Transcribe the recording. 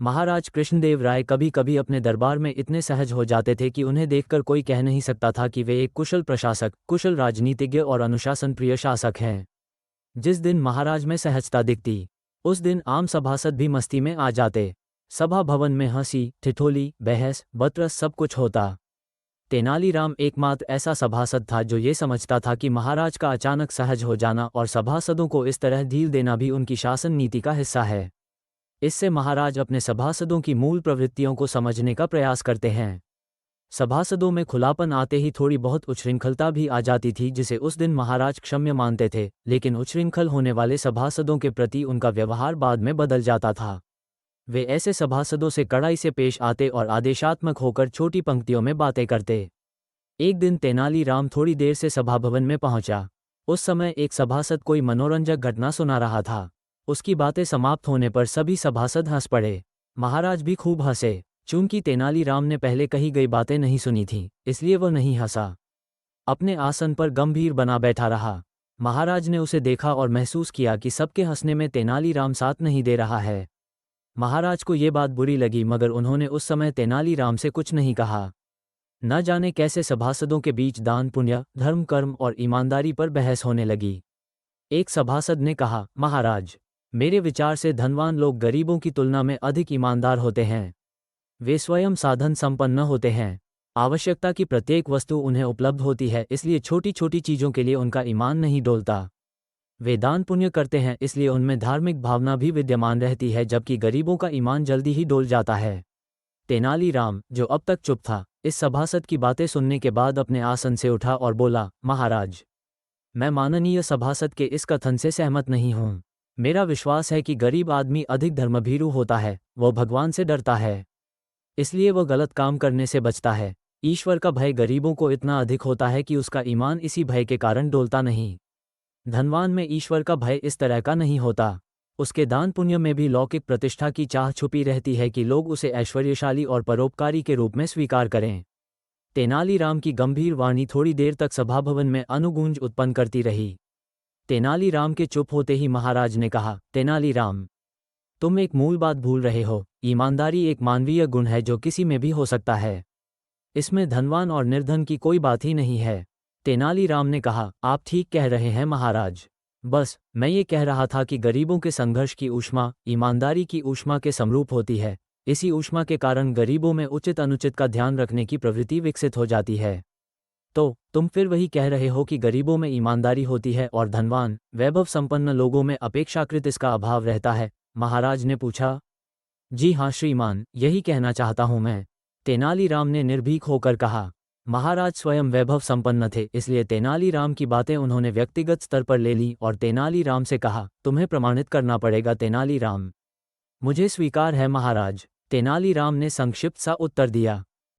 महाराज कृष्णदेव राय कभी कभी अपने दरबार में इतने सहज हो जाते थे कि उन्हें देखकर कोई कह नहीं सकता था कि वे एक कुशल प्रशासक, कुशल राजनीतिज्ञ और अनुशासन प्रिय शासक हैं। जिस दिन महाराज में सहजता दिखती, उस दिन आम सभासद भी मस्ती में आ जाते। सभा भवन में हंसी, ठिठोली, बहस, बतरस सब कुछ होता। तेनालीराम एकमात्र ऐसा सभासद था जो ये समझता था कि महाराज का अचानक सहज हो जाना और सभासदों को इस तरह ढील देना भी उनकी शासन नीति का हिस्सा है। इससे महाराज अपने सभासदों की मूल प्रवृत्तियों को समझने का प्रयास करते हैं। सभासदों में खुलापन आते ही थोड़ी बहुत उच्छृंखलता भी आ जाती थी, जिसे उस दिन महाराज क्षम्य मानते थे, लेकिन उच्छृंखल होने वाले सभासदों के प्रति उनका व्यवहार बाद में बदल जाता था। वे ऐसे सभासदों से कड़ाई से पेश आते और आदेशात्मक होकर छोटी पंक्तियों में बातें करते। एक दिन तेनालीराम थोड़ी देर से सभाभवन में पहुंचा। उस समय एक सभासद कोई मनोरंजक घटना सुना रहा था। उसकी बातें समाप्त होने पर सभी सभासद हंस पड़े। महाराज भी खूब हंसे। चूंकि तेनालीराम ने पहले कही गई बातें नहीं सुनी थीं, इसलिए वह नहीं हंसा। अपने आसन पर गंभीर बना बैठा रहा। महाराज ने उसे देखा और महसूस किया कि सबके हंसने में तेनालीराम साथ नहीं दे रहा है। महाराज को ये बात बुरी लगी, मगर उन्होंने उस समय तेनालीराम से कुछ नहीं कहा। न जाने कैसे सभासदों के बीच दान पुण्य, धर्म कर्म और ईमानदारी पर बहस होने लगी। एक सभासद ने कहा, महाराज, मेरे विचार से धनवान लोग गरीबों की तुलना में अधिक ईमानदार होते हैं। वे स्वयं साधन संपन्न होते हैं। आवश्यकता की प्रत्येक वस्तु उन्हें उपलब्ध होती है, इसलिए छोटी छोटी चीज़ों के लिए उनका ईमान नहीं डोलता। वे दान पुण्य करते हैं, इसलिए उनमें धार्मिक भावना भी विद्यमान रहती है, जबकि गरीबों का ईमान जल्दी ही डोल जाता है। तेनालीराम, जो अब तक चुप था, इस सभासद की बातें सुनने के बाद अपने आसन से उठा और बोला, महाराज, मैं माननीय सभासद के इस कथन से सहमत नहीं हूँ। मेरा विश्वास है कि गरीब आदमी अधिक धर्मभीरू होता है, वह भगवान से डरता है, इसलिए वह गलत काम करने से बचता है। ईश्वर का भय गरीबों को इतना अधिक होता है कि उसका ईमान इसी भय के कारण डोलता नहीं। धनवान में ईश्वर का भय इस तरह का नहीं होता। उसके दान पुण्य में भी लौकिक प्रतिष्ठा की चाह छुपी रहती है कि लोग उसे ऐश्वर्यशाली और परोपकारी के रूप में स्वीकार करें। तेनालीराम की गंभीर वाणी थोड़ी देर तक सभाभवन में अनुगूंज उत्पन्न करती रही। तेनालीराम के चुप होते ही महाराज ने कहा, तेनालीराम, तुम एक मूल बात भूल रहे हो। ईमानदारी एक मानवीय गुण है जो किसी में भी हो सकता है। इसमें धनवान और निर्धन की कोई बात ही नहीं है। तेनालीराम ने कहा, आप ठीक कह रहे हैं महाराज। बस मैं ये कह रहा था कि गरीबों के संघर्ष की ऊष्मा ईमानदारी की ऊष्मा के समरूप होती है। इसी ऊष्मा के कारण गरीबों में उचित अनुचित का ध्यान रखने की प्रवृत्ति विकसित हो जाती है। तो तुम फिर वही कह रहे हो कि गरीबों में ईमानदारी होती है और धनवान, वैभव संपन्न लोगों में अपेक्षाकृत इसका अभाव रहता है? महाराज ने पूछा। जी हाँ श्रीमान, यही कहना चाहता हूँ मैं। तेनालीराम ने निर्भीक होकर कहा। महाराज स्वयं वैभव संपन्न थे, इसलिए तेनालीराम की बातें उन्होंने व्यक्तिगत स्तर पर ले ली और तेनालीराम से कहा, तुम्हें प्रमाणित करना पड़ेगा तेनालीराम। मुझे स्वीकार है महाराज, तेनालीराम ने संक्षिप्त सा उत्तर दिया।